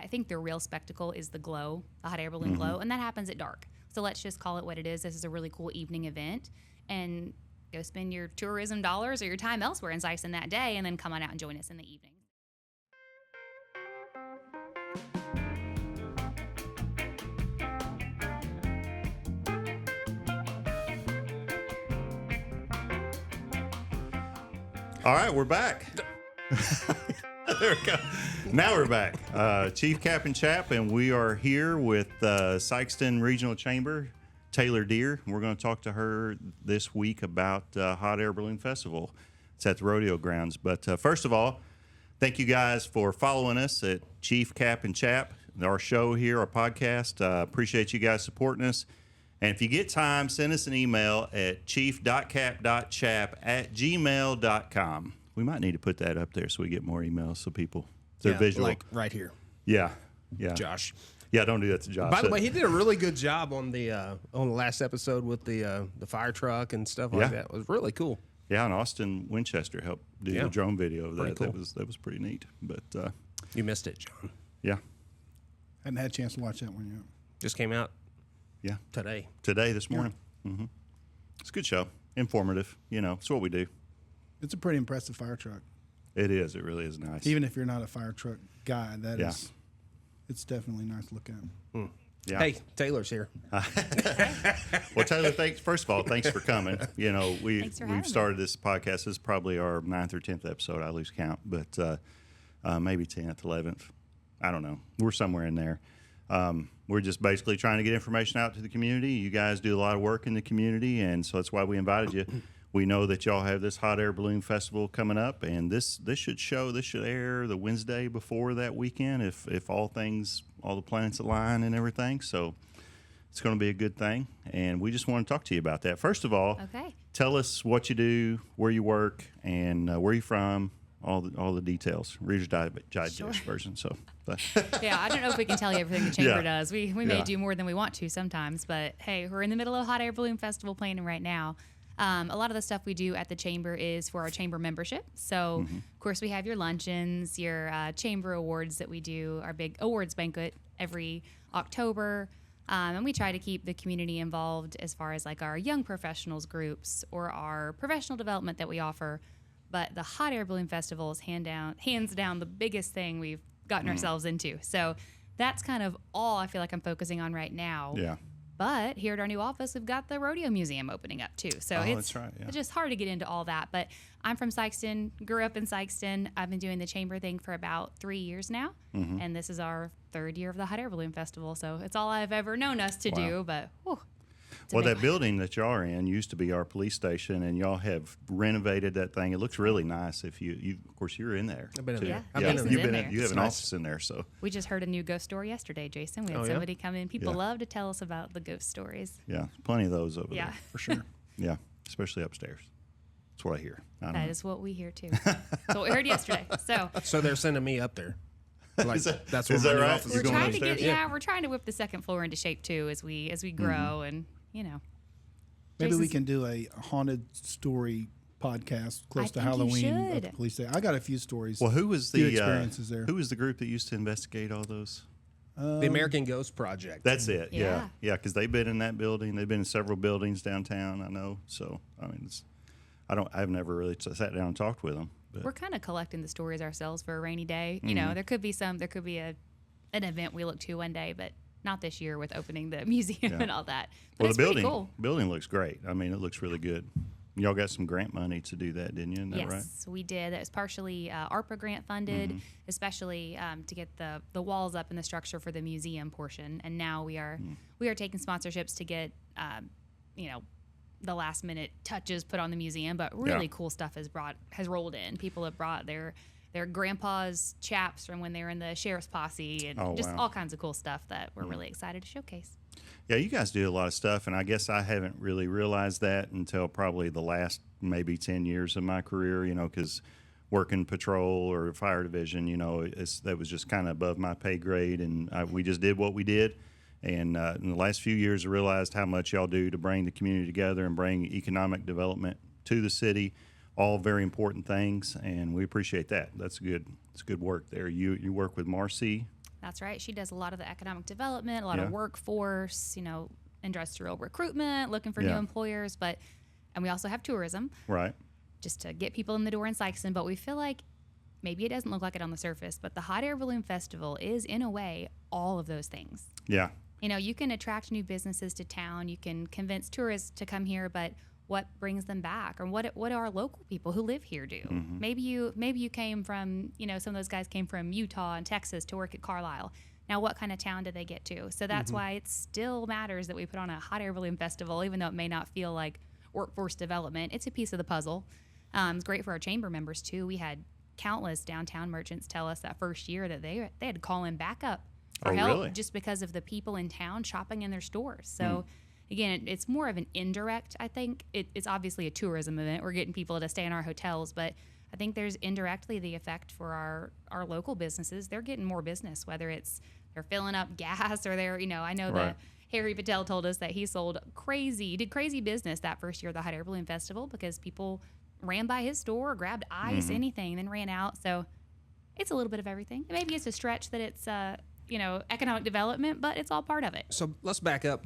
I think the real spectacle is the glow, the hot air balloon glow, and that happens at dark. So let's just call it what it is. This is a really cool evening event, and go spend your tourism dollars or your time elsewhere in Sikeston that day, and then come on out and join us in the evening. All right, we're back. There we go. Now we're back. Chief, Cap, and Chap, and we are here with Sikeston Regional Chamber, Taylor Deere. We're going to talk to her this week about Hot Air Balloon Festival. It's at the rodeo grounds. But first of all, thank you guys for following us at Chief, Cap, and Chap, our show here, our podcast. Appreciate you guys supporting us. And if you get time, send us an email at chief.cap.chap@gmail.com. We might need to put that up there so we get more emails so people, they're visual. Like right here. Yeah. Josh. Yeah, don't do that to Josh. By the way, he did a really good job on the last episode with the fire truck and stuff like that. It was really cool. Yeah, and Austin Winchester helped do the drone video of that. Cool. That was pretty neat. But You missed it, John. yeah. Hadn't had a chance to watch that one yet. Just came out Yeah. today. This morning. Mm-hmm. It's a good show. Informative. It's what we do. It's a pretty impressive fire truck. It is. It really is nice. Even if you're not a fire truck guy, Yeah. it's definitely nice to look at. Yeah. Hey, Taylor's here. Well, Taylor, first of all, thanks for coming. Thanks for having We've started this podcast. This is probably our 9th or 10th episode. I lose count, but maybe 10th, 11th. I don't know. We're somewhere in there. We're just basically trying to get information out to the community. You guys do a lot of work in the community, and so that's why we invited you. We know that y'all have this Hot Air Balloon Festival coming up, and this should air the Wednesday before that weekend if all the planets align and everything. So it's going to be a good thing, and we just want to talk to you about that. First of all, tell us what you do, where you work, and where you're from. All the details. Reader's Digest version. So, Yeah, I don't know if we can tell you everything the chamber does. We may do more than we want to sometimes, but hey, we're in the middle of Hot Air Balloon Festival planning right now. A lot of the stuff we do at the chamber is for our chamber membership. So, of course, we have your luncheons, your chamber awards that we do, our big awards banquet every October. And we try to keep the community involved as far as like our young professionals groups or our professional development that we offer. But the Hot Air Balloon Festival is hands down the biggest thing we've gotten ourselves into. So that's kind of all I feel like I'm focusing on right now. yeah. But here at our new office, we've got the Rodeo Museum opening up too. So That's right, yeah. it's just hard to get into all that. But I'm from Sikeston, grew up in Sikeston. I've been doing the chamber thing for about 3 years now. And this is our 3rd year of the Hot Air Balloon Festival. So it's all I've ever known us to do. But Well, that building that y'all are in used to be our police station, and y'all have renovated that thing. It looks really nice. If you of course, you're in there. I've been in too. there. I've Yeah, been in you've there. been. You have an nice. office in there, so we just heard a new ghost story yesterday, Jason. We had Oh, yeah? somebody come in. People Yeah. love to tell us about the ghost stories. yeah, plenty of those over Yeah. there for sure. Yeah, especially upstairs. That's what I hear. I don't That know. is what we hear too. That's what we heard yesterday. So They're sending me up there. Like, that's is where that my new right? office You're we're is. going trying to upstairs? get we're trying to whip the second floor into shape too as we grow and Maybe we Jason's- can do a haunted story podcast close to think you Halloween at the should. police station. I got a few stories. Well, who was few the experiences there. Who was the group that used to investigate all those? The American Ghost Project. That's it. Yeah. Yeah, because they've been in that building. They've been in several buildings downtown. I know. So I mean, I've never really sat down and talked with them. But we're kind of collecting the stories ourselves for a rainy day. You know, there could be an event we look to one day, but not this year with opening the museum and all that. But well, it's the pretty cool. building looks great. I mean, it looks really good. Y'all got some grant money to do that, didn't you? Isn't that Yes, right? we did. That was partially ARPA grant funded, especially to get the walls up in the structure for the museum portion. And now we are taking sponsorships to get the last minute touches put on the museum. But really cool stuff has rolled in. People have brought their grandpa's chaps from when they were in the sheriff's posse and all kinds of cool stuff that we're really excited to showcase. Yeah, you guys do a lot of stuff, and I guess I haven't really realized that until probably the last maybe 10 years of my career, because working patrol or fire division, that was just kind of above my pay grade, and we just did what we did. And in the last few years, I realized how much y'all do to bring the community together and bring economic development to the city, all very important things, and we appreciate that. It's good work there. You work with Marcy. That's right. She does a lot of the economic development, a lot Yeah. of workforce, industrial recruitment, looking for new Yeah. employers. And we also have tourism Right. just to get people in the door in Sikeston. But we feel like maybe it doesn't look like it on the surface, but the Hot Air Balloon Festival is, in a way, all of those things. Yeah. You can attract new businesses to town. You can convince tourists to come here, but what brings them back, or what do our local people who live here do? Mm-hmm. Maybe you came from, some of those guys came from Utah and Texas to work at Carlisle. Now, what kind of town did they get to? So that's why it still matters that we put on a Hot Air Balloon Festival, even though it may not feel like workforce development. It's a piece of the puzzle. It's great for our chamber members too. We had countless downtown merchants tell us that first year that they had to call in backup for Oh, help really? just because of the people in town shopping in their stores. So again, it's more of an indirect, I think. It's obviously a tourism event. We're getting people to stay in our hotels, but I think there's indirectly the effect for our local businesses. They're getting more business, whether it's they're filling up gas or they're, I know Right. that Harry Patel told us that he did crazy business that first year of the Hot Air Balloon Festival because people ran by his store, grabbed ice, anything, then ran out. So it's a little bit of everything. Maybe it's a stretch that it's, economic development, but it's all part of it. So let's back up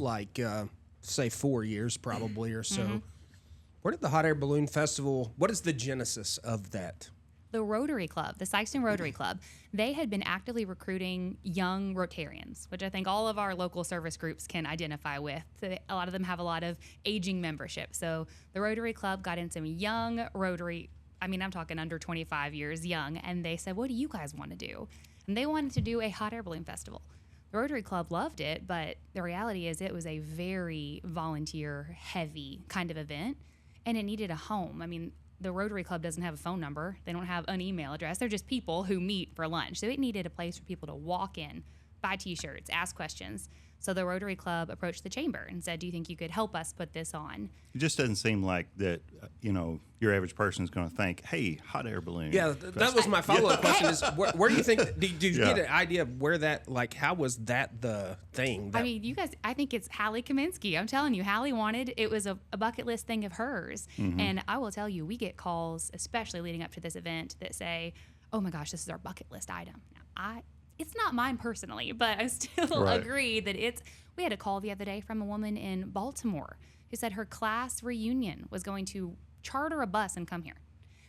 say 4 years probably or so. Where did the Hot Air Balloon Festival, what is the genesis of that? The Rotary Club, the Sikeston Rotary Club, they had been actively recruiting young Rotarians, which I think all of our local service groups can identify with. A lot of them have a lot of aging membership. So the Rotary Club got in some young Rotary, I'm talking under 25 years young, and they said, what do you guys want to do? And they wanted to do a Hot Air Balloon Festival. The Rotary Club loved it, but the reality is it was a very volunteer-heavy kind of event, and it needed a home. The Rotary Club doesn't have a phone number. They don't have an email address. They're just people who meet for lunch. So it needed a place for people to walk in, buy T-shirts, ask questions. So the Rotary Club approached the chamber and said, do you think you could help us put this on? It just doesn't seem like that, your average person is going to think, hey, hot air balloon. Yeah, that was my follow-up question is, where do you think, do you Yeah. get an idea of where that, how was that the thing? That, you guys, I think it's Hallie Kaminsky. I'm telling you, Hallie it was a bucket list thing of hers. And I will tell you, we get calls, especially leading up to this event, that say, oh my gosh, this is our bucket list item. Now, it's not mine personally, but I still Right. agree that we had a call the other day from a woman in Baltimore who said her class reunion was going to charter a bus and come here.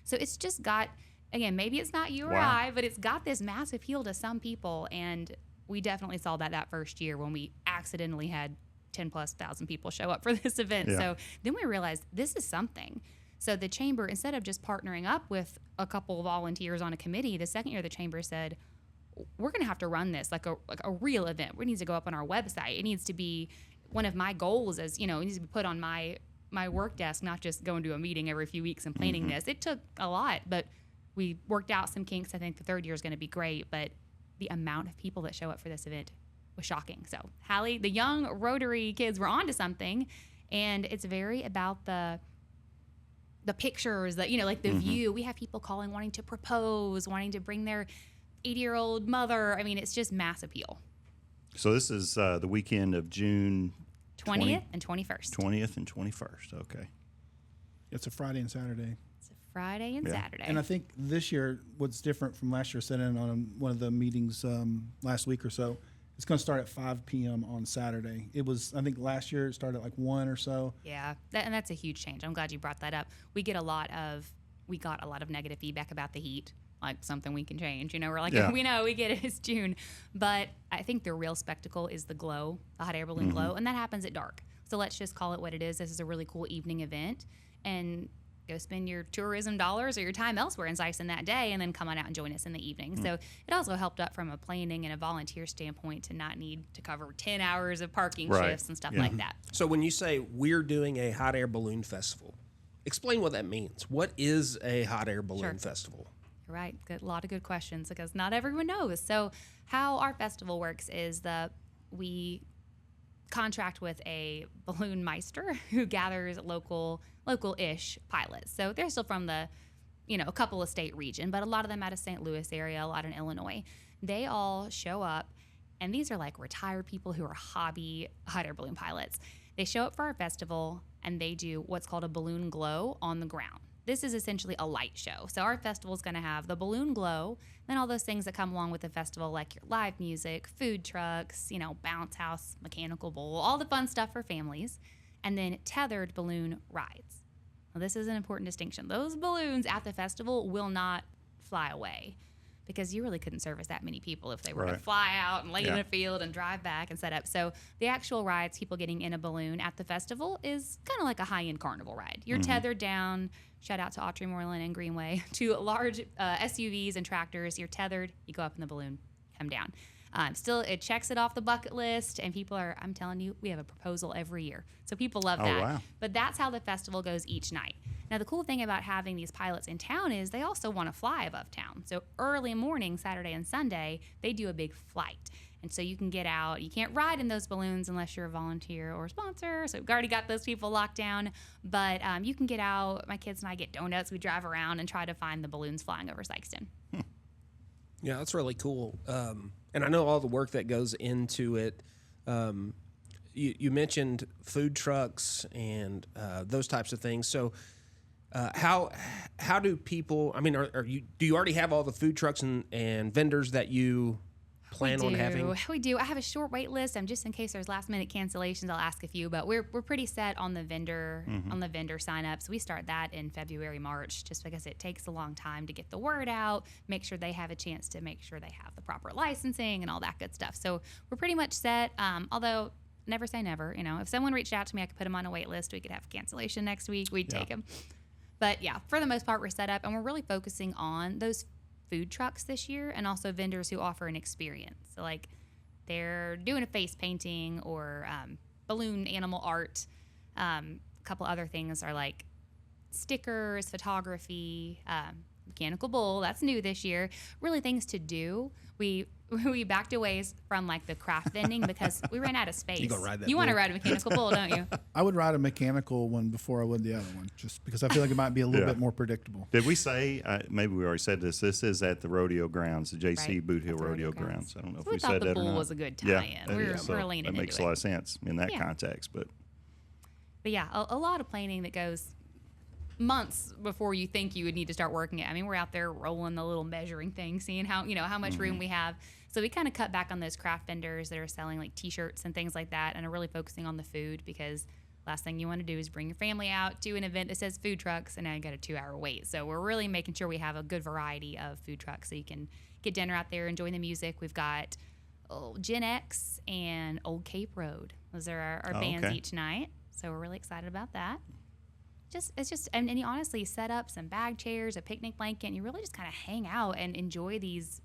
So it's just got, again, maybe it's not you or Wow. I, but it's got this massive appeal to some people. And we definitely saw that first year when we accidentally had 10,000+ people show up for this event. Yeah. So then we realized this is something. So the chamber, instead of just partnering up with a couple of volunteers on a committee, the second year the chamber said, we're going to have to run this like a real event. It needs to go up on our website. It needs to be one of my goals as, it needs to be put on my work desk, not just going to a meeting every few weeks and planning this. It took a lot, but we worked out some kinks. I think the third year is going to be great, but the amount of people that show up for this event was shocking. So Hallie, the young Rotary kids were onto something, and it's very about the pictures that, the view. We have people calling, wanting to propose, wanting to bring their 80-year-old mother. It's just mass appeal. So this is the weekend of June 20th and 21st. 20th and 21st. Okay. It's a Friday and Saturday. It's a Friday and Yeah. Saturday. And I think this year, what's different from last year, sitting in on one of the meetings last week or so, it's going to start at 5 p.m. on Saturday. It was, I think last year it started at like 1 or so. Yeah, and that's a huge change. I'm glad you brought that up. We got a lot of negative feedback about the heat, like something we can change. We're like, Yeah. we know, we get it, it's June. But I think the real spectacle is the glow, the hot air balloon glow, and that happens at dark. So let's just call it what it is. This is a really cool evening event, and go spend your tourism dollars or your time elsewhere in Sikeston that day, and then come on out and join us in the evening. So it also helped up from a planning and a volunteer standpoint to not need to cover 10 hours of parking Right. shifts and stuff Yeah. like that. so when you say we're doing a hot air balloon festival, explain what that means. What is a hot air balloon Sure. festival? You're right. A lot of good questions because not everyone knows. So how our festival works is we contract with a balloon meister who gathers local-ish pilots. So they're still from a couple of state region, but a lot of them out of St. Louis area, a lot in Illinois. They all show up, and these are like retired people who are hobby hot air balloon pilots. They show up for our festival, and they do what's called a balloon glow on the ground. this is essentially a light show. So our festival is going to have the balloon glow, then all those things that come along with the festival, like your live music, food trucks, bounce house, mechanical bull, all the fun stuff for families, and then tethered balloon rides. Now, this is an important distinction. Those balloons at the festival will not fly away, because you really couldn't service that many people if they were to fly out and lay in a field and drive back and set up. So the actual rides, people getting in a balloon at the festival, is kind of like a high-end carnival ride. You're tethered down, shout out to Autry Moreland and Greenway, to large SUVs and tractors. You're tethered, you go up in the balloon, come down. Still, it checks it off the bucket list, and people are, I'm telling you, we have a proposal every year. So people love that. Wow. But that's how the festival goes each night. Now, the cool thing about having these pilots in town is they also want to fly above town. So early morning, Saturday and Sunday, they do a big flight. And so you can get out. You can't ride in those balloons unless you're a volunteer or a sponsor. So we've already got those people locked down. But you can get out. My kids and I get donuts. We drive around and try to find the balloons flying over Sikeston. Yeah, that's really cool. And I know all the work that goes into it. You mentioned food trucks and those types of things. So how do people? I mean, do you already have all the food trucks and vendors that you plan on having? We do. I have a short wait list. Just in case there's last minute cancellations, I'll ask a few. But we're pretty set on the vendor signups. We start that in February, March, just because it takes a long time to get the word out, make sure they have a chance to make sure they have the proper licensing and all that good stuff. So we're pretty much set. Although never say never. If someone reached out to me, I could put them on a wait list. We could have a cancellation next week. We'd take them. But yeah, for the most part, we're set up, and we're really focusing on those food trucks this year, and also vendors who offer an experience. So like they're doing a face painting or balloon animal art. A couple other things are like stickers, photography, mechanical bull. That's new this year. Really things to do. We backed away from like the craft vending because we ran out of space. You gonna ride that You want to bull? ride a mechanical bull, don't you? I would ride a mechanical one before I would the other one, just because I feel like it might be a little Yeah. bit more predictable. Did we say, maybe we already said this, this is at the rodeo grounds, the Jaycee Right. Bootheel At the rodeo rodeo grounds. grounds. I don't know if So we we thought said the that or bull not. was a good Yeah, tie-in. that We're- is. we're leaning That makes into a lot it. of sense in that Yeah. context. But But yeah, a lot of planning that goes months before you think you would need to start working it. I mean, we're out there rolling the little measuring thing, seeing how much room we have. So we kind of cut back on those craft vendors that are selling like T-shirts and things like that, and are really focusing on the food, because last thing you want to do is bring your family out to an event that says food trucks, and now you got a 2-hour wait. So we're really making sure we have a good variety of food trucks, so you can get dinner out there, enjoy the music. We've got Gen X and Old Cape Road. Those are our bands okay. each night. So we're really excited about that. And you honestly set up some bag chairs, a picnic blanket, and you really just kind of hang out and enjoy these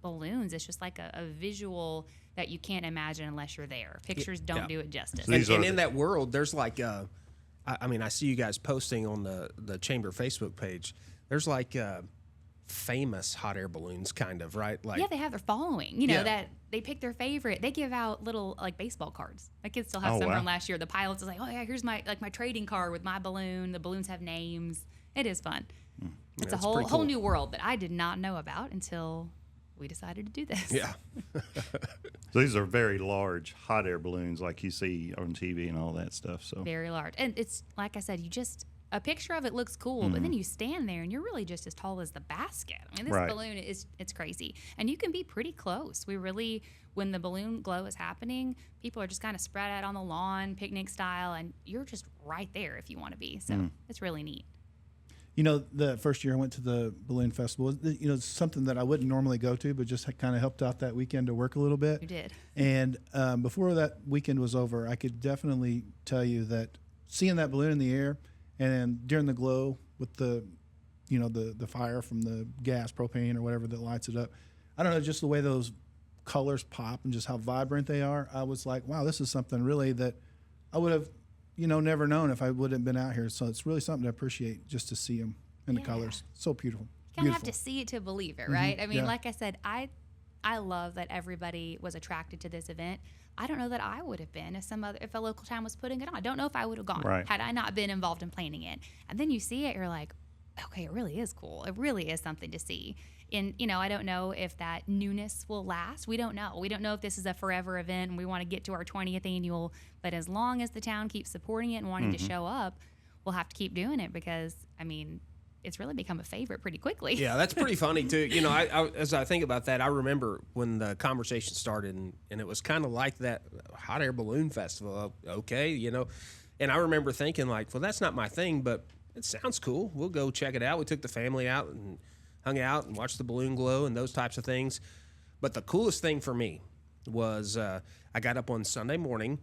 balloons. It's just like a visual that you can't imagine unless you're there. Pictures don't do it justice. So these And are in that world, there's like, I see you guys posting on the Chamber Facebook page. There's like famous hot air balloons, kind of, right? Like, Yeah, they have their following. Yeah. That they pick their favorite. They give out little like baseball cards. My kids still have Oh, some wow. from last year. The pilots is like, oh yeah, here's my trading card with my balloon. The balloons have names. It is fun. It's a it's whole pretty cool. new world that I did not know about until we decided to do this. yeah. so these are very large hot air balloons like you see on TV and all that stuff. So Very large. And it's like I said, a picture of it looks cool, but then you stand there and you're really just as tall as the basket. I mean, this Right. balloon it's crazy. And you can be pretty close. When the balloon glow is happening, people are just kind of spread out on the lawn, picnic style, and you're just right there if you want to be. So it's really neat. The first year I went to the balloon festival, it's something that I wouldn't normally go to, but just kind of helped out that weekend to work a little bit. You did. And before that weekend was over, I could definitely tell you that seeing that balloon in the air, and then during the glow with the fire from the gas, propane, or whatever that lights it up, I don't know, just the way those colors pop and just how vibrant they are, I was like, wow, this is something really that I would have, never known if I wouldn't have been out here. So it's really something to appreciate, just to see them in the Yeah. colors. So beautiful. You kind of have to see it to believe it, right? I mean, yeah. like I said, I love that everybody was attracted to this event. I don't know that I would have been if a local town was putting it on. I don't know if I would have gone Right. had I not been involved in planning it. And then you see it, you're like, okay, it really is cool. It really is something to see. And, I don't know if that newness will last. We don't know. We don't know if this is a forever event and we want to get to our 20th annual. But as long as the town keeps supporting it and wanting to show up, we'll have to keep doing it because, it's really become a favorite pretty quickly. Yeah, that's pretty funny too. You know, as I think about that, I remember when the conversation started, and it was kind of like that hot air balloon festival. Okay, you know, and I remember thinking like, well, that's not my thing, but it sounds cool. We'll go check it out. We took the family out and hung out and watched the balloon glow and those types of things. But the coolest thing for me was I got up on Sunday morning,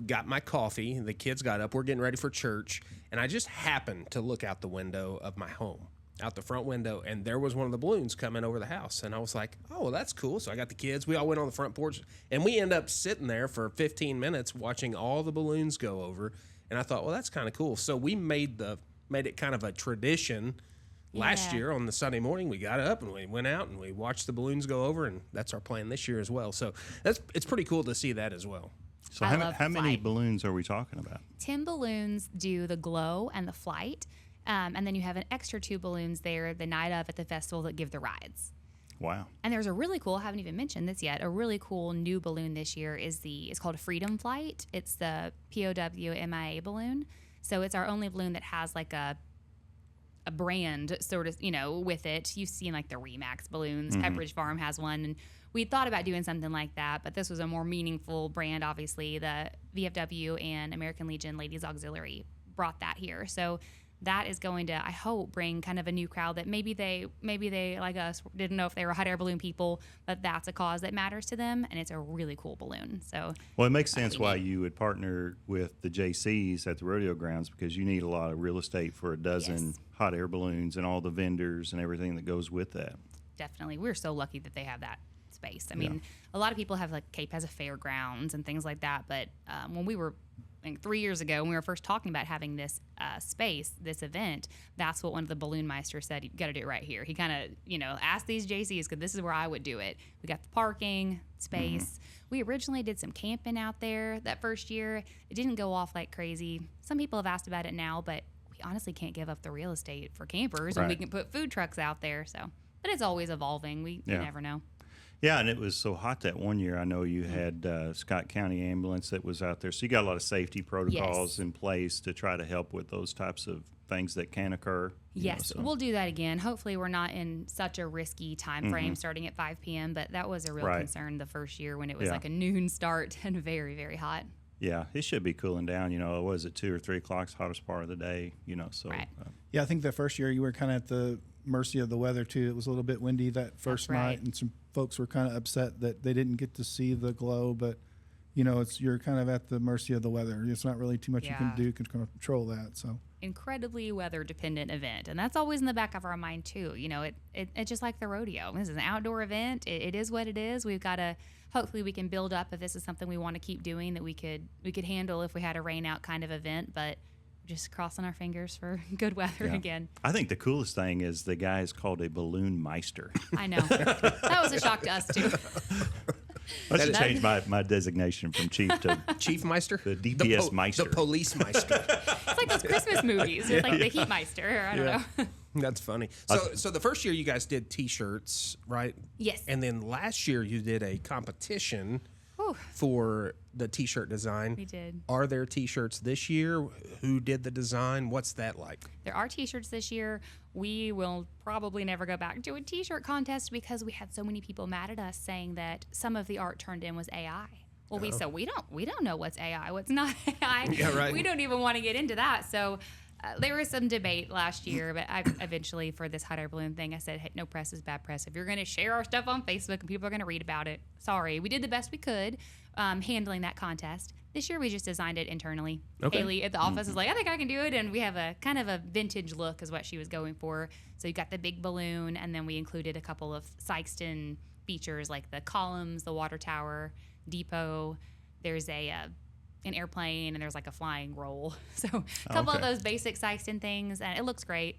got my coffee, the kids got up, we're getting ready for church, and I just happened to look out the window of my home, out the front window, and there was one of the balloons coming over the house. And I was like, oh, well, that's cool. So I got the kids. We all went on the front porch, and we end up sitting there for 15 minutes watching all the balloons go over. And I thought, well, that's kind of cool. So we made it kind of a tradition. Last year on the Sunday morning, we got up and we went out and we watched the balloons go over, and that's our plan this year as well. So it's pretty cool to see that as well. So how many balloons are we talking about? 10 balloons do the glow and the flight, and then you have an extra 2 balloons there the night of at the festival that give the rides. Wow. And there's a really cool, I haven't even mentioned this yet, a really cool new balloon this year it's called a Freedom Flight. It's the POW MIA balloon. So it's our only balloon that has like a brand sort of, you know, with it. You've seen like the Remax balloons. Pepperidge Farm has one, and we thought about doing something like that, but this was a more meaningful brand. Obviously, the VFW and American Legion Ladies Auxiliary brought that here, so that is going to, I hope, bring kind of a new crowd that maybe they like us didn't know if they were hot air balloon people, but that's a cause that matters to them, and it's a really cool balloon. So well, it makes sense why you would partner with the Jaycees at the rodeo grounds, because you need a lot of real estate for a dozen hot air balloons and all the vendors and everything that goes with that. Definitely, we're so lucky that they have that space. I mean, a lot of people have like Cape has a fairgrounds and things like that, but when we were 3 years ago, when we were first talking about having this space, this event, that's what one of the balloon meisters said, you got to do it right here. He kind of, you know, asked these Jaycees, because this is where I would do it. We got the parking space. We originally did some camping out there that first year. It didn't go off like crazy. Some people have asked about it now, but we honestly can't give up the real estate for campers when we can put food trucks out there. So, but it's always evolving. You never know. Yeah, and it was so hot that one year. I know you had Scott County Ambulance that was out there. So you got a lot of safety protocols in place to try to help with those types of things that can occur. Yes, we'll do that again. Hopefully we're not in such a risky time frame starting at 5 p.m., but that was a real concern the first year when it was like a noon start and very, very hot. Yeah, it should be cooling down. You know, it was at 2 or 3 o'clock, hottest part of the day, you know. So yeah, I think the first year you were kind of at the mercy of the weather too. It was a little bit windy that first night, and some folks were kind of upset that they didn't get to see the glow, but you know, you're kind of at the mercy of the weather. It's not really too much you can do to control that. So incredibly weather dependent event, and that's always in the back of our mind too. You know, it's just like the rodeo. This is an outdoor event. It is what it is. We've got to, hopefully we can build up if this is something we want to keep doing, that we could handle if we had a rain out kind of event, but just crossing our fingers for good weather again. I think the coolest thing is the guy is called a balloon meister. I know. That was a shock to us too. I should change my designation from chief to Chief Meister? The DPS Meister. The Police Meister. It's like those Christmas movies. It's like the Heat Meister. Or I don't know. That's funny. So the first year you guys did T-shirts, right? Yes. And then last year you did a competition for the T-shirt design. We did. Are there T-shirts this year? Who did the design? What's that like? There are T-shirts this year. We will probably never go back to a T-shirt contest because we had so many people mad at us saying that some of the art turned in was AI. Well, we don't know what's AI, what's not AI. Yeah, right. We don't even want to get into that. So there was some debate last year, but I eventually, for this hot air balloon thing, I said, hey, no press is bad press. If you're going to share our stuff on Facebook and people are going to read about it, sorry. We did the best we could handling that contest. This year we just designed it internally. Okay. Haley at the office is like, I think I can do it. And we have a kind of a vintage look is what she was going for. So you got the big balloon, and then we included a couple of Sikeston features like the columns, the water tower, depot. There's an airplane, and there's like a flying roll. So a couple of those basic Sikeston things, and it looks great.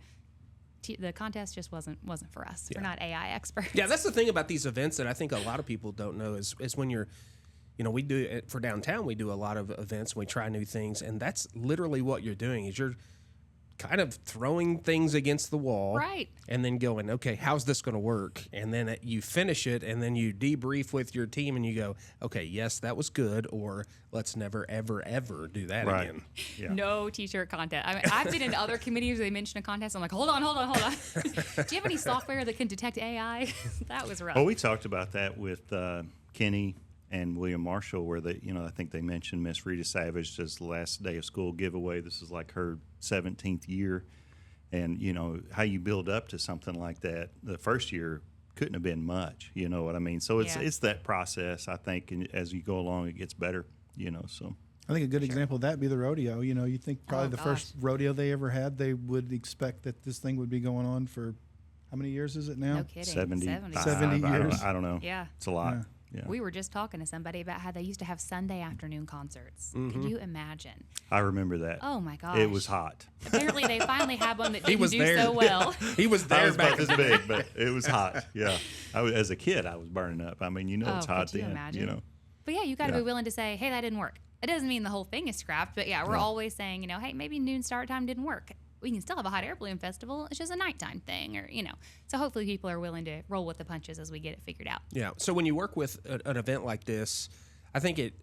The contest just wasn't for us. We're not AI experts. Yeah, that's the thing about these events that I think a lot of people don't know is when you're, you know, we do it for downtown. We do a lot of events and we try new things, and that's literally what you're doing is you're kind of throwing things against the wall, Right. and then going, okay, how's this going to work? And then you finish it, and then you debrief with your team, and you go, okay, yes, that was good, or let's never, ever, ever do that Right. again. Yeah. No t-shirt contest. I mean, I've been in other committees where they mention a contest. I'm like, hold on. Do you have any software that can detect AI? That was rough. Well, we talked about that with Kenny and William Marshall, where they, I think they mentioned Miss Rita Savage just the last day of school giveaway. This is like her 17th year, and how you build up to something like that. The first year couldn't have been much. You know what I mean? So it's that process. I think, and as you go along, it gets better. So. I think a good example of that would be the rodeo. You think probably the gosh. first rodeo they ever had, they would expect that this thing would be going on for how many years is it now? No kidding. 70 70 years. I don't know. Yeah. It's a lot. Yeah. Yeah. We were just talking to somebody about how they used to have Sunday afternoon concerts. Could you imagine? I remember that. Oh my gosh. It was hot. Apparently they finally had one that didn't was do there. so well. He was I there was back about this big, but it was hot. Yeah. As a kid, I was burning up. I mean, it's hot could you then. imagine? But yeah, you got to Yeah. be willing to say, hey, that didn't work. It doesn't mean the whole thing is scrapped, but yeah, we're always saying, hey, maybe noon start time didn't work. We can still have a hot air balloon festival. It's just a nighttime thing, or So hopefully people are willing to roll with the punches as we get it figured out. Yeah. So when you work with an event like this, I think it's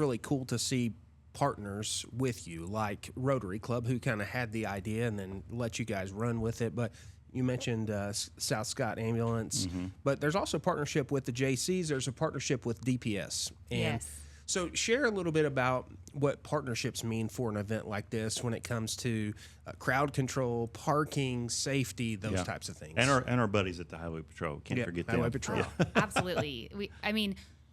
really cool to see partners with you, like Rotary Club, who kind of had the idea and then let you guys run with it. But you mentioned South Scott Ambulance, but there's also a partnership with the Jaycees. There's a partnership with DPS. And Yes. so share a little bit about what partnerships mean for an event like this when it comes to crowd control, parking, safety, those Yeah. types of things. And our buddies at the Highway Patrol. Can't forget them. Highway Patrol. Absolutely.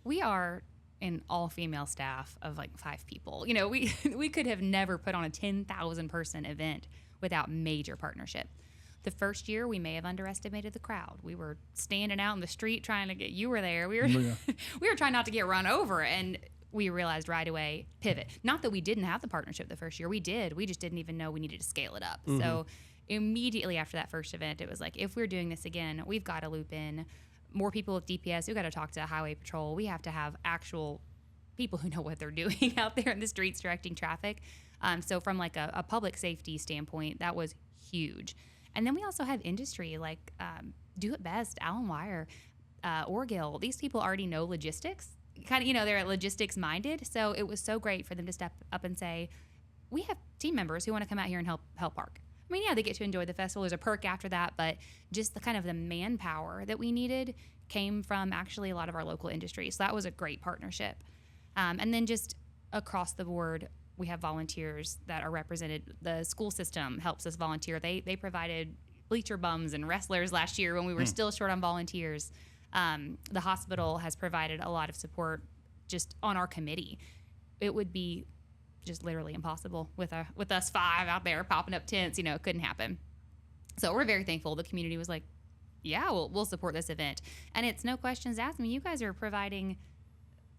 We are an all-female staff of like 5 people. We could have never put on a 10,000 person event without major partnership. The first year, we may have underestimated the crowd. We were standing out in the street trying to get. You were there. We were we were trying not to get run over, and we realized right away, pivot. Not that we didn't have the partnership the first year. We did. We just didn't even know we needed to scale it up. So immediately after that first event, it was like, if we're doing this again, we've got to loop in more people with DPS. We've got to talk to Highway Patrol. We have to have actual people who know what they're doing out there in the streets directing traffic. So from like a public safety standpoint, that was huge. And then we also have industry like Do It Best, Allen Wire, Orgill. These people already know logistics. Kind of, they're logistics minded. So it was so great for them to step up and say, we have team members who want to come out here and help park. I mean, yeah, they get to enjoy the festival. There's a perk after that, but just the kind of the manpower that we needed came from actually a lot of our local industry. So that was a great partnership. And then just across the board, we have volunteers that are represented. The school system helps us volunteer. They provided bleacher bums and wrestlers last year when we were still short on volunteers. The hospital has provided a lot of support just on our committee. It would be just literally impossible with us 5 out there popping up tents. It couldn't happen. So we're very thankful. The community was like, yeah, we'll support this event. And it's no questions asked. I mean, you guys are providing,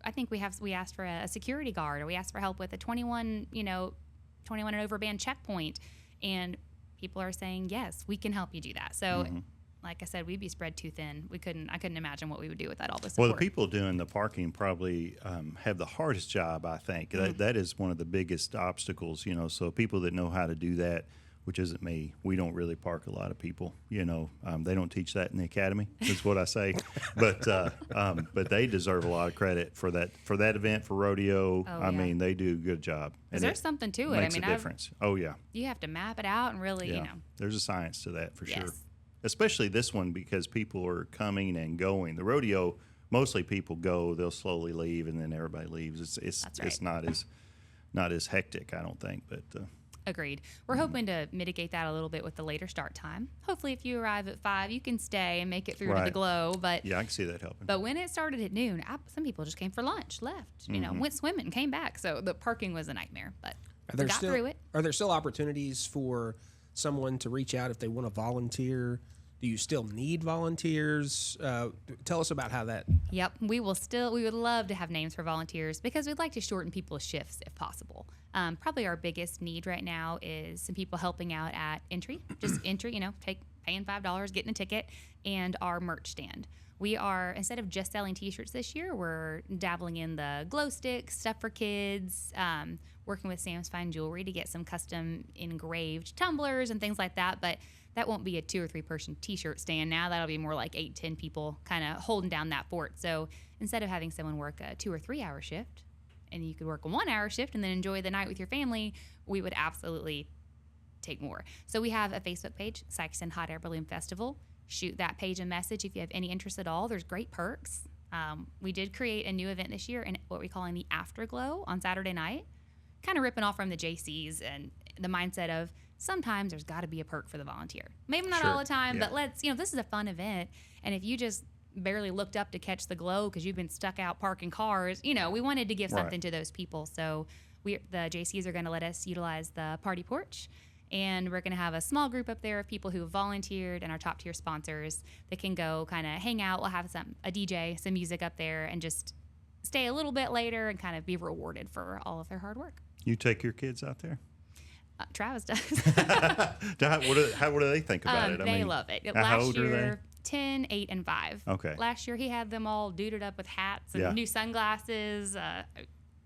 I think we asked for a security guard, or we asked for help with a 21 and over band checkpoint. And people are saying, yes, we can help you do that. So like I said, we'd be spread too thin. I couldn't imagine what we would do without all this support. Well, the people doing the parking probably have the hardest job, I think. That is one of the biggest obstacles, so people that know how to do that, which isn't me, we don't really park a lot of people, they don't teach that in the academy, is what I say. But they deserve a lot of credit for that event, for rodeo. I mean, they do a good job. Is there something to it? Makes a difference. Oh, yeah. You have to map it out and really, There's a science to that for sure. Yes. Especially this one, because people are coming and going. The rodeo, mostly people go, they'll slowly leave, and then everybody leaves. It's not as hectic, I don't think. But Agreed. We're hoping to mitigate that a little bit with the later start time. Hopefully, if you arrive at 5, you can stay and make it through to the glow. But yeah, I can see that helping. But when it started at noon, some people just came for lunch, left, went swimming, came back. So the parking was a nightmare, but we got through it. Are there still opportunities for someone to reach out if they want to volunteer? Do you still need volunteers? Tell us about how that. Yep, we would love to have names for volunteers because we'd like to shorten people's shifts if possible. Probably our biggest need right now is some people helping out at entry, just entry, paying $5, getting a ticket, and our merch stand. We are, instead of just selling t-shirts this year, we're dabbling in the glow sticks, stuff for kids, working with Sam's Fine Jewelry to get some custom engraved tumblers and things like that. But that won't be a 2 or 3 person t-shirt stand now. That'll be more like 8, 10 people kind of holding down that fort. So instead of having someone work a 2 or 3 hour shift, and you could work a 1 hour shift and then enjoy the night with your family, we would absolutely take more. So we have a Facebook page, Sikeston Hot Air Balloon Festival. Shoot that page a message if you have any interest at all. There's great perks. We did create a new event this year in what we're calling the Afterglow on Saturday night, kind of ripping off from the Jaycees and the mindset of sometimes there's got to be a perk for the volunteer. Maybe not all the time, but this is a fun event. And if you just barely looked up to catch the glow because you've been stuck out parking cars, we wanted to give something to those people. So the Jaycees are going to let us utilize the party porch. And we're going to have a small group up there of people who have volunteered and our top tier sponsors that can go kind of hang out. We'll have a DJ, some music up there, and just stay a little bit later and kind of be rewarded for all of their hard work. You take your kids out there? Travis does. What do they think about it? They love it. How old are they? 10, 8, and 5. Okay. Last year he had them all duded up with hats and new sunglasses.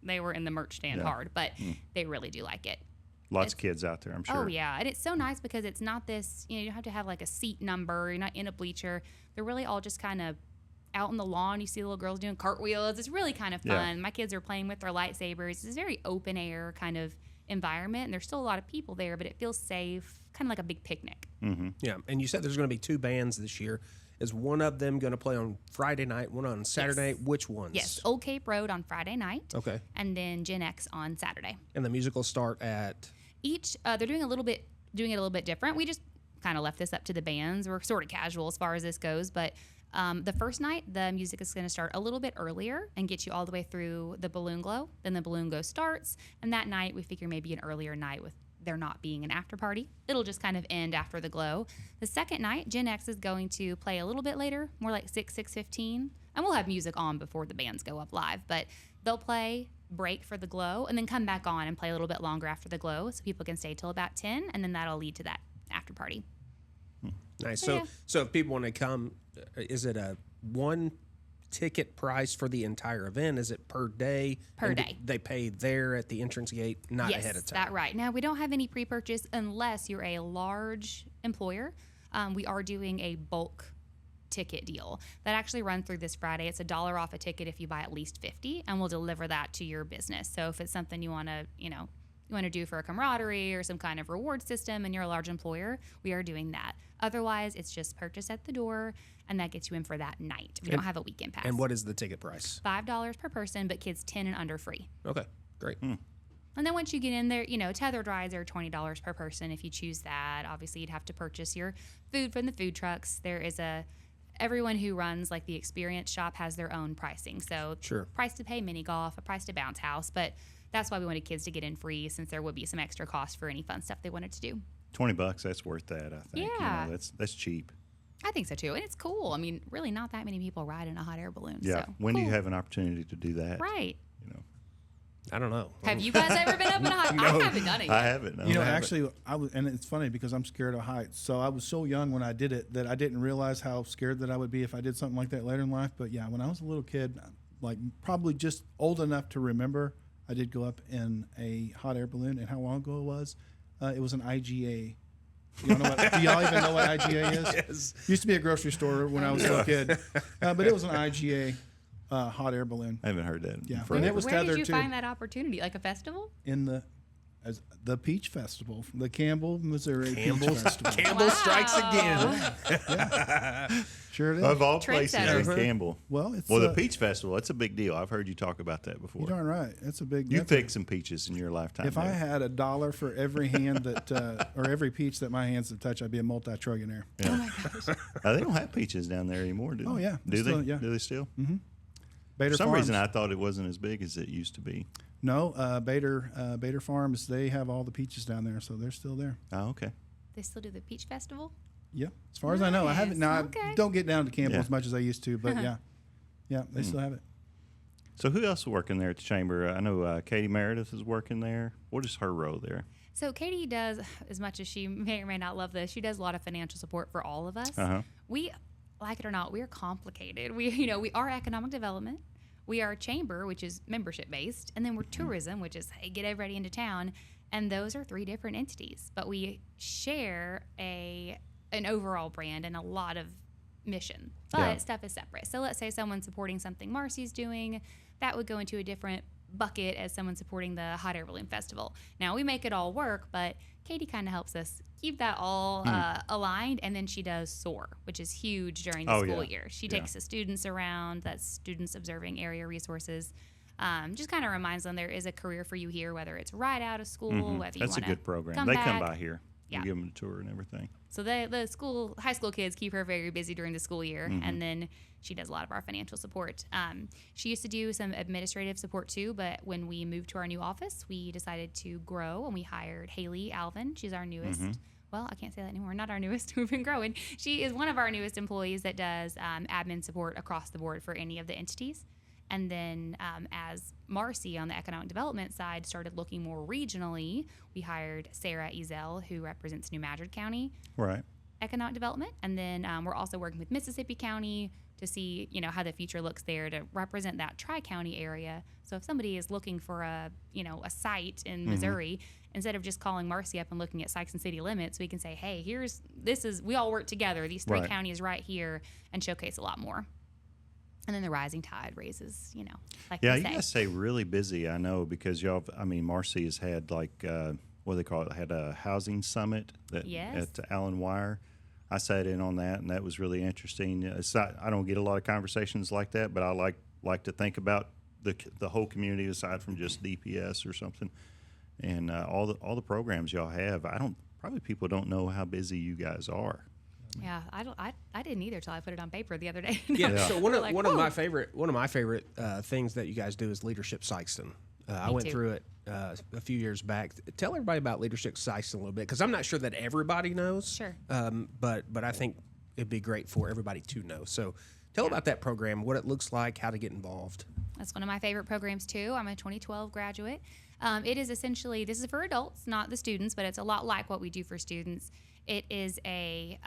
They were in the merch stand hard, but they really do like it. Lots of kids out there, I'm sure. Oh, yeah. And it's so nice because it's not this, you don't have to have like a seat number. You're not in a bleacher. They're really all just kind of out on the lawn. You see little girls doing cartwheels. It's really kind of fun. Yeah. My kids are playing with their lightsabers. It's a very open air kind of environment. And there's still a lot of people there, but it feels safe, kind of like a big picnic. Mm-hmm. Yeah. And you said there's going to be 2 bands this year. Is one of them going to play on Friday night, one on Saturday? Yes. Which ones? Yes. Old Cape Road on Friday night. Okay. And then Gen X on Saturday. And the music will start at? Each, they're doing it a little bit different. We just kind of left this up to the bands. We're sort of casual as far as this goes, but the first night, the music is going to start a little bit earlier and get you all the way through the balloon glow. Then the balloon glow starts, and that night we figure maybe an earlier night with there not being an after party. It'll just kind of end after the glow. The second night, Gen X is going to play a little bit later, more like 6:15, and we'll have music on before the bands go up live, but they'll play, break for the glow, and then come back on and play a little bit longer after the glow so people can stay till about 10, and then that'll lead to that after party. Nice. So if people want to come, is it a 1 ticket price for the entire event? Is it per day? Per day. They pay there at the entrance gate, not ahead of time? Yes, that's right. Now, we don't have any pre-purchase unless you're a large employer. We are doing a bulk ticket deal that actually runs through this Friday. It's $1 off a ticket if you buy at least 50, and we'll deliver that to your business. So if it's something you want to do for a camaraderie or some kind of reward system and you're a large employer, we are doing that. Otherwise, it's just purchase at the door, and that gets you in for that night. We don't have a weekend pass. And what is the ticket price? $5 per person, but kids 10 and under free. Okay, great. And then once you get in there, tethered rides are $20 per person if you choose that. Obviously, you'd have to purchase your food from the food trucks. There is everyone who runs like the experience shop has their own pricing. So price to pay mini golf, a price to bounce house, but that's why we wanted kids to get in free, since there would be some extra cost for any fun stuff they wanted to do. $20, that's worth that, I think. Yeah. That's cheap. I think so too. And it's cool. I mean, really not that many people ride in a hot air balloon. Yeah. So, when do cool. you have an opportunity to do that? Right. I don't know. Have you guys ever been up in a hot? No. I haven't done it yet. I haven't. No. Actually, I was, and it's funny because I'm scared of heights. So I was so young when I did it that I didn't realize how scared that I would be if I did something like that later in life. But yeah, when I was a little kid, like probably just old enough to remember, I did go up in a hot air balloon. And how long ago it was an IGA. Do y'all even know what IGA is? Yes. Used to be a grocery store when I was a little kid, but it was an IGA hot air balloon. I haven't heard that. Yeah. forever. And it was Where did tethered you too. find that opportunity? Like a festival? In the Peach Festival, the Campbell, Missouri Peach Festival. Campbell strikes again. Sure it is. Of all places Trendsetters. in Campbell. Well, it's the Peach Festival, that's a big deal. I've heard you talk about that before. You're darn right. That's a big. You that's a- picked some peaches in your lifetime. If I had $1 for every hand that, or every peach that my hands would touch, I'd be a multi-trillionaire. Yeah. Oh my gosh. They don't have peaches down there anymore, do they? Oh, yeah. Do Still, they? yeah. Do they still? Mm-hmm. Bader For some Farms. reason, I thought it wasn't as big as it used to be. No, Bader Farms. They have all the peaches down there, so they're still there. Oh, okay. They still do the Peach Festival? Yeah, as far as I know, I haven't. No, Okay. I don't get down to Campbell Yeah. as much as I used to, but yeah, they still have it. So who else is working there at the chamber? I know Katie Meredith is working there. What is her role there? So Katie does, as much as she may or may not love this, she does a lot of financial support for all of us. Uh-huh. like it or not, we're complicated. We are economic development. We are chamber, which is membership based, and then we're tourism, which is, hey, get everybody into town. And those are 3 different entities, but we share an overall brand and a lot of mission, but stuff is separate. So let's say someone's supporting something Marcy's doing, that would go into a different bucket as someone supporting the Hot Air Balloon Festival. Now we make it all work, but Katie kind of helps us keep that all aligned, and then she does SOAR, which is huge during the school year. She takes the students around, that's students observing area resources. Just kind of reminds them there is a career for you here, whether it's right out of school, whether you want to That's a good program. They come by here. You give them a tour and everything. So the high school kids keep her very busy during the school year, and then she does a lot of our financial support. She used to do some administrative support too, but when we moved to our new office, we decided to grow, and we hired Haley Alvin. She's our newest. Well, I can't say that anymore. Not our newest. We've been growing. She is one of our newest employees that does admin support across the board for any of the entities. And then as Marcy on the economic development side started looking more regionally, we hired Sarah Ezel, who represents New Madrid County economic development. And then we're also working with Mississippi County to see, how the future looks there to represent that Tri-County area. So if somebody is looking for a site in Missouri, instead of just calling Marcy up and looking at Sikeston city limits, we can say, hey, we all work together. These 3 counties right here, and showcase a lot more. And then the rising tide raises, like you guys stay really busy, I know, because Marcy has had what do they call it? Had a housing summit at Allen Wire. I sat in on that, and that was really interesting. I don't get a lot of conversations like that, but I like to think about the whole community aside from just DPS or something, and all the programs y'all have. Probably people don't know how busy you guys are. Yeah, I didn't either till I put it on paper the other day. So one of my favorite things that you guys do is Leadership Sikeston. I went through it a few years back. Tell everybody about Leadership Sikeston a little bit, because I'm not sure that everybody knows. Sure. But I think it'd be great for everybody to know. So tell about that program, what it looks like, how to get involved. That's one of my favorite programs too. I'm a 2012 graduate. It is essentially, this is for adults, not the students, but it's a lot like what we do for students. It is a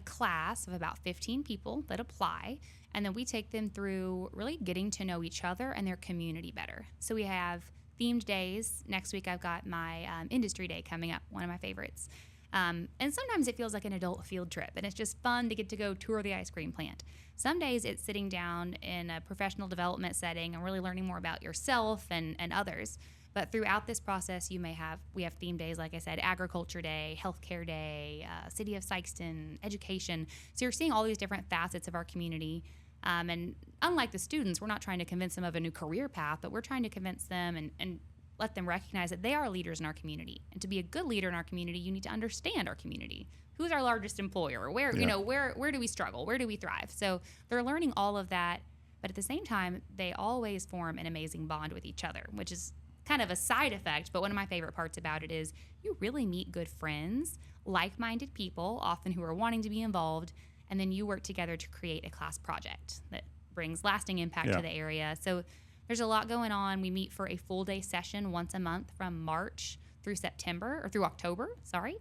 class of about 15 people that apply, and then we take them through really getting to know each other and their community better. So we have themed days. Next week I've got my industry day coming up, one of my favorites. And sometimes it feels like an adult field trip, and it's just fun to get to go tour the ice cream plant. Some days it's sitting down in a professional development setting and really learning more about yourself and others. But throughout this process, we have theme days, like I said, Agriculture Day, Healthcare Day, City of Sikeston, Education. So you're seeing all these different facets of our community. And unlike the students, we're not trying to convince them of a new career path, but we're trying to convince them and let them recognize that they are leaders in our community. And to be a good leader in our community, you need to understand our community. Who's our largest employer? Where do we struggle? Where do we thrive? So they're learning all of that, but at the same time, they always form an amazing bond with each other, which is kind of a side effect, but one of my favorite parts about it is you really meet good friends, like-minded people, often who are wanting to be involved, and then you work together to create a class project that brings lasting impact to the area. So there's a lot going on. We meet for a full day session once a month from March through October,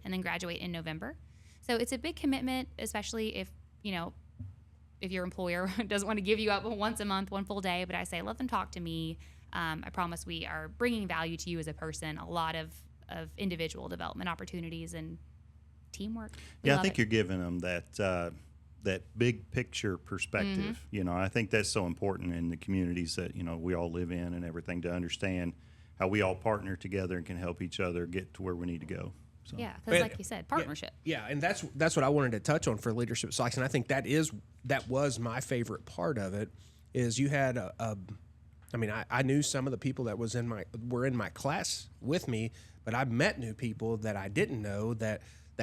and then graduate in November. So it's a big commitment, especially if your employer doesn't want to give you up once a month, one full day, but I say, let them talk to me. I promise we are bringing value to you as a person, a lot of individual development opportunities and teamwork. I think you're giving them that big picture perspective. I think that's so important in the communities that, we all live in and everything, to understand how we all partner together and can help each other get to where we need to go. So. Yeah, because like you said, partnership. Yeah, and that's what I wanted to touch on for Leadership Sikeston. I think that was my favorite part of it, is you had I knew some of the people that were in my class with me, but I met new people that I didn't know that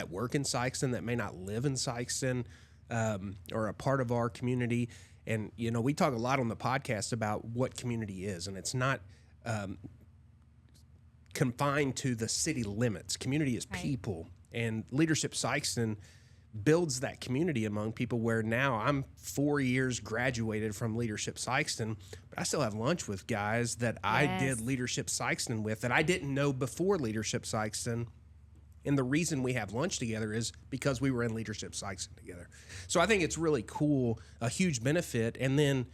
work in Sikeston, that may not live in Sikeston, or a part of our community. And we talk a lot on the podcast about what community is, and it's not confined to the city limits. Community is people, and Leadership Sikeston builds that community among people, where now I'm 4 years graduated from Leadership Sikeston, but I still have lunch with guys that I did Leadership Sikeston with that I didn't know before Leadership Sikeston. And the reason we have lunch together is because we were in Leadership Sikeston together. So I think it's really cool, a huge benefit. And then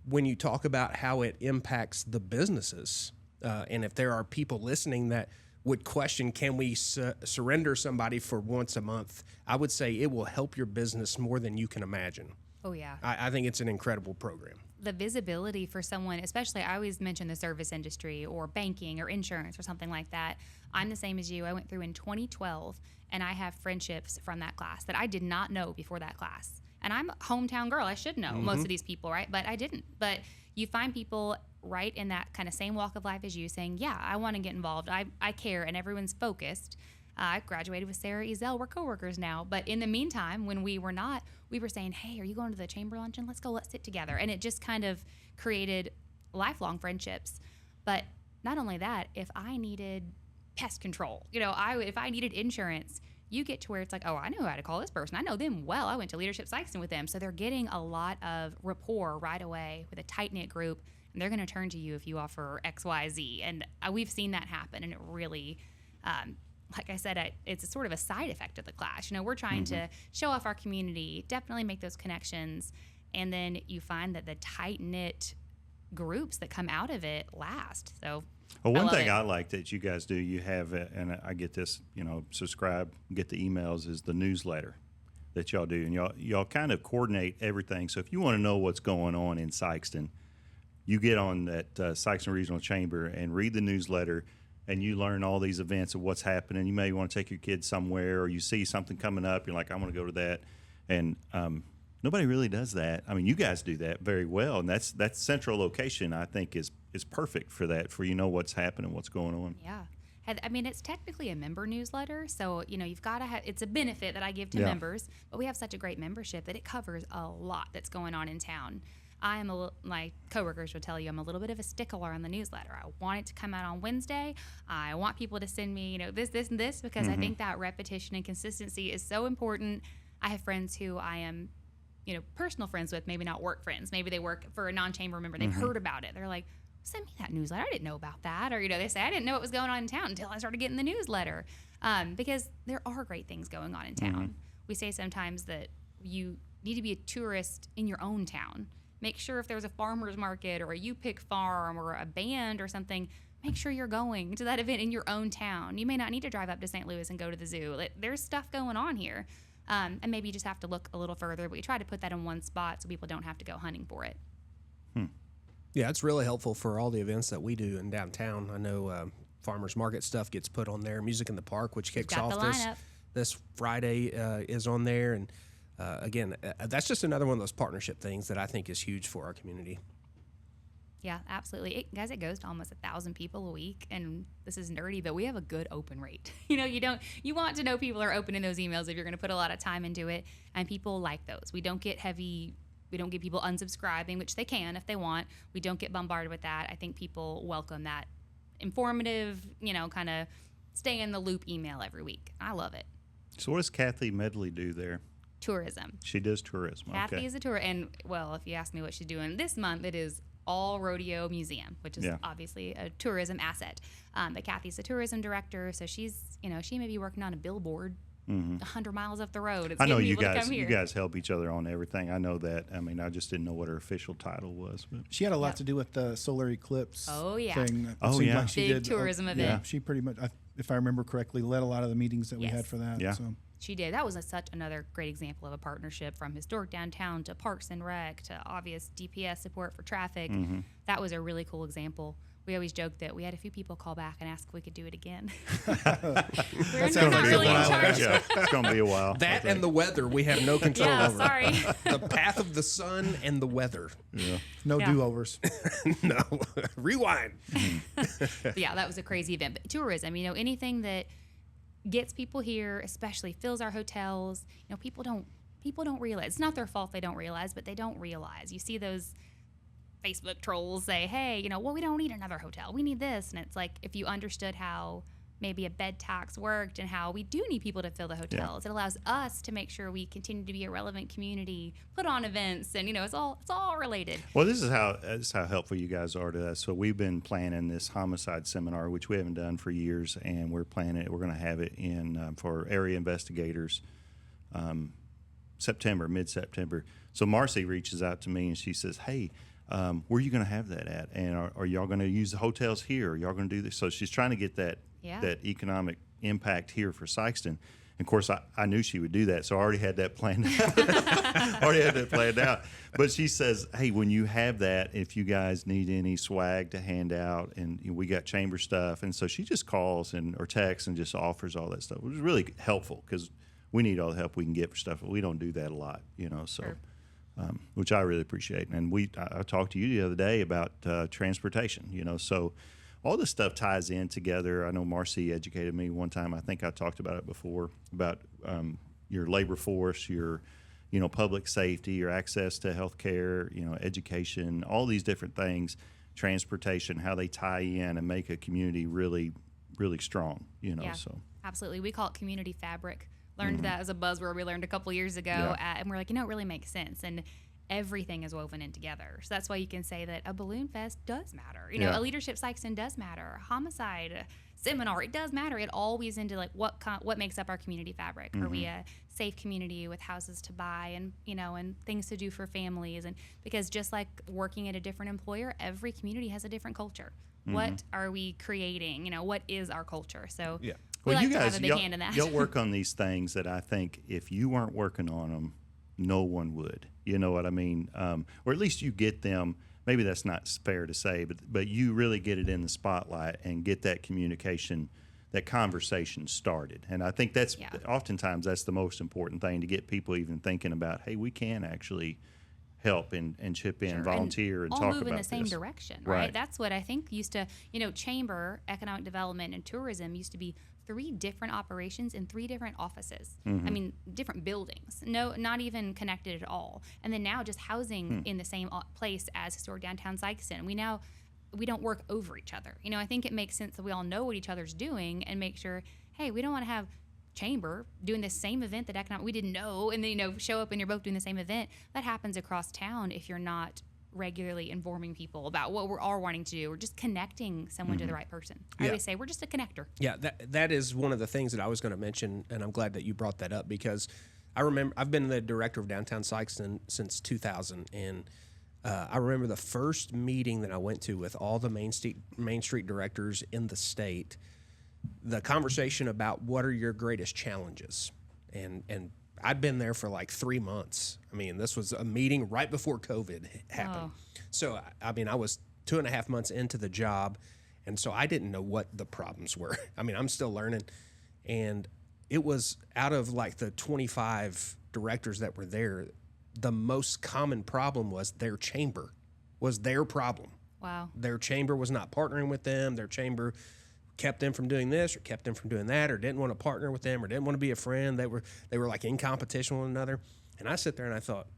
when you talk about how it impacts the businesses, and if there are people listening that would question, can we surrender somebody for once a month? I would say it will help your business more than you can imagine. Oh, yeah. I think it's an incredible program. The visibility for someone, especially I always mention the service industry or banking or insurance or something like that. I'm the same as you. I went through in 2012, and I have friendships from that class that I did not know before that class. And I'm a hometown girl. I should know most of these people, right? But I didn't. But you find people right in that kind of same walk of life as you saying, yeah, I want to get involved. I care, and everyone's focused. I graduated with Sarah Ezel. We're coworkers now. But in the meantime, when we were not, we were saying, hey, are you going to the chamber luncheon? Let's sit together. And it just kind of created lifelong friendships. But not only that, if I needed pest control, if I needed insurance, you get to where it's like, oh, I know how to call this person. I know them well. I went to Leadership Sikeston with them. So they're getting a lot of rapport right away with a tight-knit group, and they're going to turn to you if you offer X, Y, Z. And we've seen that happen, and it really, like I said, it's a sort of a side effect of the class. We're trying to show off our community, definitely make those connections, and then you find that the tight-knit groups that come out of it last. So well, one thing I like that you guys do, you have, and I get this, subscribe, get the emails, is the newsletter that y'all do. And y'all kind of coordinate everything. So if you want to know what's going on in Sikeston, you get on that Sikeston Regional Chamber and read the newsletter, and you learn all these events of what's happening. You may want to take your kids somewhere, or you see something coming up, you're like, I want to go to that. And nobody really does that. I mean, you guys do that very well, and that's central location, I think, is perfect for that, for what's happening, what's going on. Yeah. I mean, it's technically a member newsletter, so, you've got to have, it's a benefit that I give to members, but we have such a great membership that it covers a lot that's going on in town. My coworkers would tell you I'm a little bit of a stickler on the newsletter. I want it to come out on Wednesday. I want people to send me, this, and this, because I think that repetition and consistency is so important. I have friends who I am, personal friends with, maybe not work friends. Maybe they work for a non-chamber member. They've heard about it. They're like, send me that newsletter. I didn't know about that. Or, they say, I didn't know what was going on in town until I started getting the newsletter. Because there are great things going on in town. We say sometimes that you need to be a tourist in your own town. Make sure if there's a farmer's market or a you-pick farm or a band or something, make sure you're going to that event in your own town. You may not need to drive up to St. Louis and go to the zoo. There's stuff going on here. And maybe you just have to look a little further, but we try to put that in one spot so people don't have to go hunting for it. Yeah, it's really helpful for all the events that we do in downtown. I know farmers market stuff gets put on there. Music in the Park, which kicks off this Friday, is on there. And again, that's just another one of those partnership things that I think is huge for our community. Yeah, absolutely. Guys, it goes to almost 1,000 people a week, and this is nerdy, but we have a good open rate. You want to know people are opening those emails if you're going to put a lot of time into it, and people like those. We don't get people unsubscribing, which they can if they want. We don't get bombarded with that. I think people welcome that informative, kind of stay in the loop email every week. I love it. So what does Kathy Medley do there? Tourism. She does tourism. Kathy is a tour, and if you ask me what she's doing this month, it is all Rodeo Museum, which is obviously a tourism asset. But Kathy's the tourism director, so she's, she may be working on a billboard 100 miles up the road. I know you guys help each other on everything. I know that. I mean, I just didn't know what her official title was. But. She had a lot to do with the solar eclipse thing. Like she big did, tourism event. Yeah, she pretty much, if I remember correctly, led a lot of the meetings that we had for that. Yeah. So. She did. That was such another great example of a partnership, from historic downtown to Parks and Rec to obvious DPS support for traffic. That was a really cool example. We always joke that we had a few people call back and ask if we could do it again. We're not really in charge. Yeah, it's going to be a while. That and the weather we have no control over. Sorry. The path of the sun and the weather. Yeah. No do-overs. No. Rewind. Yeah, that was a crazy event. But tourism, anything that gets people here, especially fills our hotels. People don't realize. It's not their fault they don't realize, but they don't realize. You see those Facebook trolls say, hey, we don't need another hotel. We need this. And it's like, if you understood how maybe a bed tax worked and how we do need people to fill the hotels. It allows us to make sure we continue to be a relevant community, put on events, and it's all related. Well, this is how helpful you guys are to us. So we've been planning this homicide seminar, which we haven't done for years, and we're planning it. We're going to have it in for area investigators, mid-September. So Marcy reaches out to me and she says, "Hey, where are you going to have that at? And are y'all going to use the hotels here? Are y'all going to do this?" So she's trying to get that economic impact here for Sikeston. And of course, I knew she would do that, so I already had that planned out. But she says, "Hey, when you have that, if you guys need any swag to hand out, and we got chamber stuff," and so she just calls or texts and just offers all that stuff, which is really helpful because we need all the help we can get for stuff, but we don't do that a lot, so. Sure. Which I really appreciate. And I talked to you the other day about transportation, so all this stuff ties in together. I know Marcy educated me one time. I think I talked about it before, about your labor force, your, public safety, your access to health care, education, all these different things, transportation, how they tie in and make a community really, really strong, so. Absolutely. We call it community fabric. Learned that as a buzzword we learned a couple years ago, and we're like, it really makes sense, and everything is woven in together. So that's why you can say that a balloon fest does matter. A leadership Sikeston does matter. Homicide seminar, it does matter. It all weaves into like what makes up our community fabric. Are we a safe community with houses to buy and and things to do for families? And because just like working at a different employer, every community has a different culture. What are we creating? What is our culture? So we like you to guys, have a big hand in that. Y'all work on these things that I think if you weren't working on them, no one would. You know what I mean? Or at least you get them. Maybe that's not fair to say, but you really get it in the spotlight and get that communication, that conversation started. And I think that's oftentimes that's the most important thing, to get people even thinking about, hey, we can actually help and chip in, volunteer, and talk about this. All move in the same direction, right? That's what I think used to, chamber, economic development, and tourism used to be 3 different operations in 3 different offices. I mean, different buildings. No, not even connected at all. And then now just housing in the same place as historic downtown Sikeston. We don't work over each other. I think it makes sense that we all know what each other's doing and make sure, hey, we don't want to have chamber doing the same event that economic we didn't know, and then show up and you're both doing the same event. That happens across town if you're not regularly informing people about what we're all wanting to do, or just connecting someone to the right person. I always say we're just a connector. Yeah, that is one of the things that I was going to mention, and I'm glad that you brought that up, because I remember I've been the director of downtown Sikeston since 2000, and I remember the first meeting that I went to with all the Main Street directors in the state. The conversation about what are your greatest challenges, and I'd been there for like 3 months. I mean, this was a meeting right before COVID happened. So I mean, I was 2.5 months into the job, and so I didn't know what the problems were. I mean, I'm still learning, and it was out of like the 25 directors that were there, the most common problem was their chamber was their problem. Wow. Their chamber was not partnering with them. Their chamber kept them from doing this or kept them from doing that, or didn't want to partner with them, or didn't want to be a friend. They were like in competition with one another. And I sit there and I thought,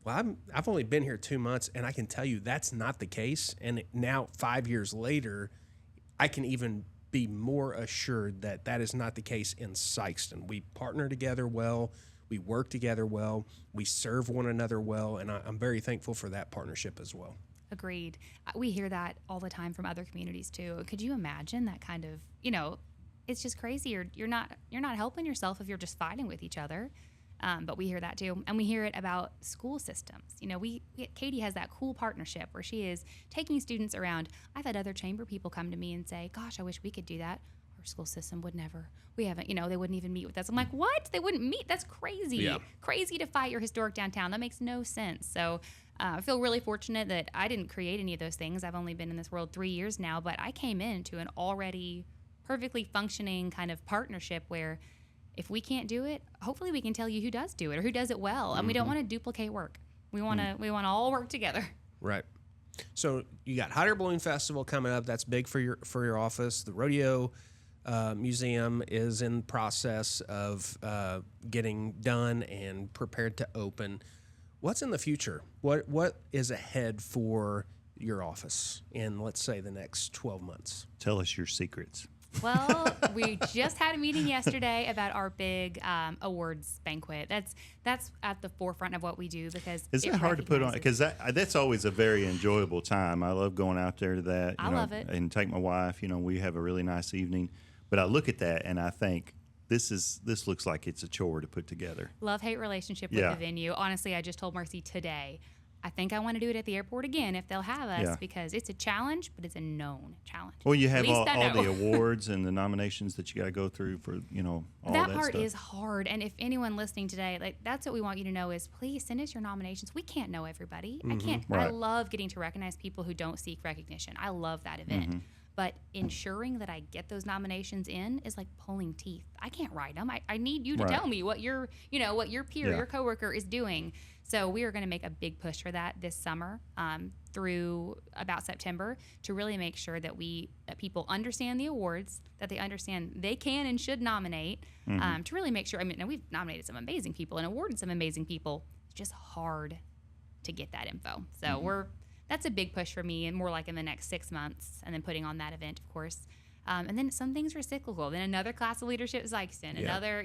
well, I've only been here 2 months, and I can tell you that's not the case. And now 5 years later, I can even be more assured that that is not the case in Sikeston. We partner together well. We work together well. We serve one another well. And I'm very thankful for that partnership as well. Agreed. We hear that all the time from other communities too. Could you imagine that kind of, it's just crazy. You're not helping yourself if you're just fighting with each other. But we hear that too. And we hear it about school systems. Katie has that cool partnership where she is taking students around. I've had other chamber people come to me and say, gosh, I wish we could do that. Our school system would never. We haven't, they wouldn't even meet with us. I'm like, what? They wouldn't meet? That's crazy. Yeah. Crazy to fight your historic downtown. That makes no sense. So I feel really fortunate that I didn't create any of those things. I've only been in this world 3 years now, but I came into an already perfectly functioning kind of partnership where if we can't do it, hopefully we can tell you who does do it or who does it well. And we don't want to duplicate work. We want to all work together. Right. So you got Hot Air Balloon Festival coming up. That's big for your office. The Rodeo Museum is in process of getting done and prepared to open. What's in the future? What is ahead for your office in, let's say, the next 12 months? Tell us your secrets. Well, we just had a meeting yesterday about our big awards banquet. That's at the forefront of what we do because Is that hard to put on? Because that's always a very enjoyable time. I love going out there to that. I love it. And take my wife. We have a really nice evening. But I look at that and I think this looks like it's a chore to put together. Love-hate relationship with the venue. Honestly, I just told Mercy today, I think I want to do it at the airport again if they'll have us because it's a challenge, but it's a known challenge. Well, you have all the awards and the nominations that you got to go through for, all that part stuff. is hard. And if anyone listening today, that's what we want you to know is please send us your nominations. We can't know everybody. I can't. Right. I love getting to recognize people who don't seek recognition. I love that event. But ensuring that I get those nominations in is like pulling teeth. I can't write them. I need you to tell me what your peer, your coworker is doing. So we are going to make a big push for that this summer through about September to really make sure that people understand the awards, that they understand they can and should nominate, to really make sure. I mean, we've nominated some amazing people and awarded some amazing people. It's just hard to get that info. So that's a big push for me, and more like in the next 6 months, and then putting on that event, of course. And then some things are cyclical. Then another class of leadership Sikeston, another,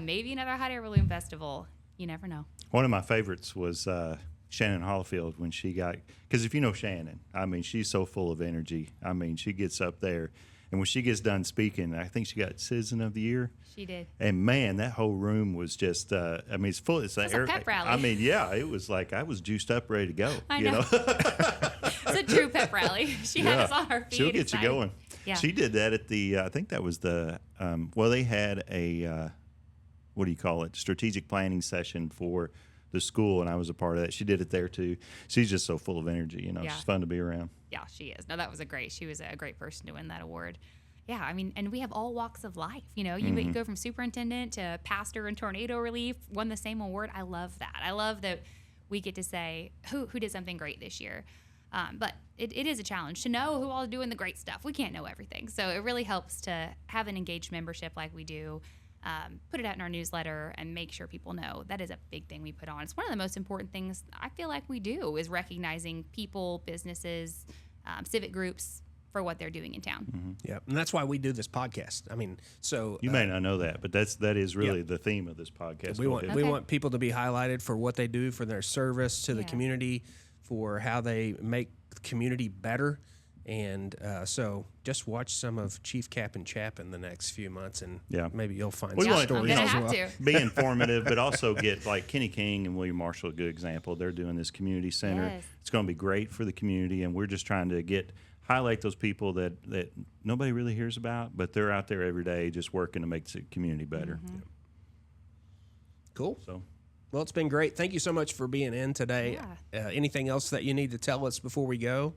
maybe another hot air balloon festival. You never know. One of my favorites was Shannon Hollifield when she got, because if you know Shannon, I mean, she's so full of energy. I mean, she gets up there, and when she gets done speaking, I think she got Citizen of the Year. She did. And man, that whole room was just, it's full. It's a pep rally. I mean, it was like I was juiced up, ready to go. I know. It's a true pep rally. She had us on our feet. She'll get you going. Yeah. She did that at the, I think that was the, they had a, what do you call it, strategic planning session for the school, and I was a part of that. She did it there too. She's just so full of energy, She's fun to be around. Yeah, she is. No, she was a great person to win that award. Yeah, I mean, and we have all walks of life. You go from superintendent to pastor and tornado relief, won the same award. I love that. I love that we get to say who did something great this year. But it is a challenge to know who all is doing the great stuff. We can't know everything. So it really helps to have an engaged membership like we do, put it out in our newsletter, and make sure people know that is a big thing we put on. It's one of the most important things I feel like we do is recognizing people, businesses, civic groups for what they're doing in town. Yeah, and that's why we do this podcast. I mean, so you may not know that, but that is really the theme of this podcast. We want people to be highlighted for what they do, for their service to the community, for how they make the community better. And so just watch some of Chief Cap and Chap in the next few months, and maybe you'll find some stories. I'm gonna have to be informative, but also get like Kenny King and William Marshall, a good example. They're doing this community center. Yes. It's going to be great for the community, and we're just trying to highlight those people that nobody really hears about, but they're out there every day just working to make the community better. Cool. So, well, it's been great. Thank you so much for being in today. Anything else that you need to tell us before we go?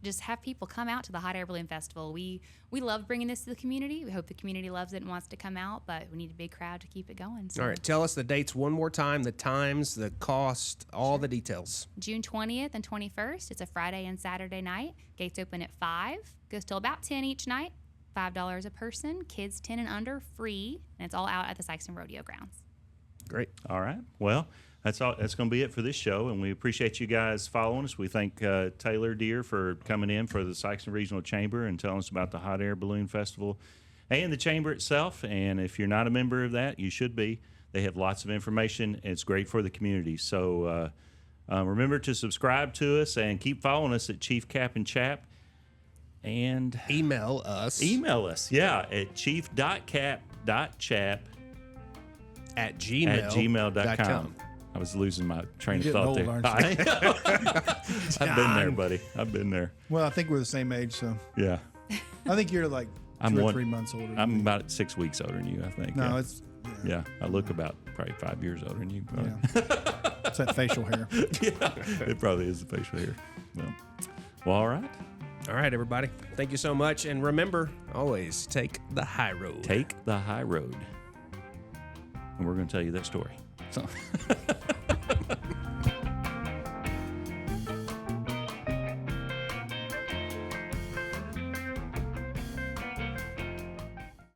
Just have people come out to the Hot Air Balloon Festival. We love bringing this to the community. We hope the community loves it and wants to come out, but we need a big crowd to keep it going. So. All right, tell us the dates one more time, the times, the cost, all the details. June 20th and 21st. It's a Friday and Saturday night. Gates open at 5. Goes till about 10 each night. $5 a person. Kids 10 and under, free. And it's all out at the Sikeston Rodeo grounds. Great. All right. Well, that's all. That's going to be it for this show, and we appreciate you guys following us. We thank Taylor Deere for coming in for the Sikeston Regional Chamber and telling us about the Hot Air Balloon Festival and the chamber itself. And if you're not a member of that, you should be. They have lots of information, and it's great for the community. So remember to subscribe to us and keep following us at Chief Cap and Chap. And email us, at chief.cap.chap@gmail.com. I was losing my train of thought there. I've been there, buddy. I've been there. Well, I think we're the same age, so. Yeah. I think you're like 2 or 3 months older. I'm about 6 weeks older than you, I think. No, it's. Yeah, I look about probably 5 years older than you. Yeah. It's that facial hair. Yeah, it probably is the facial hair. Well, all right. All right, everybody. Thank you so much. And remember, always take the high road. Take the high road. And we're going to tell you that story. So.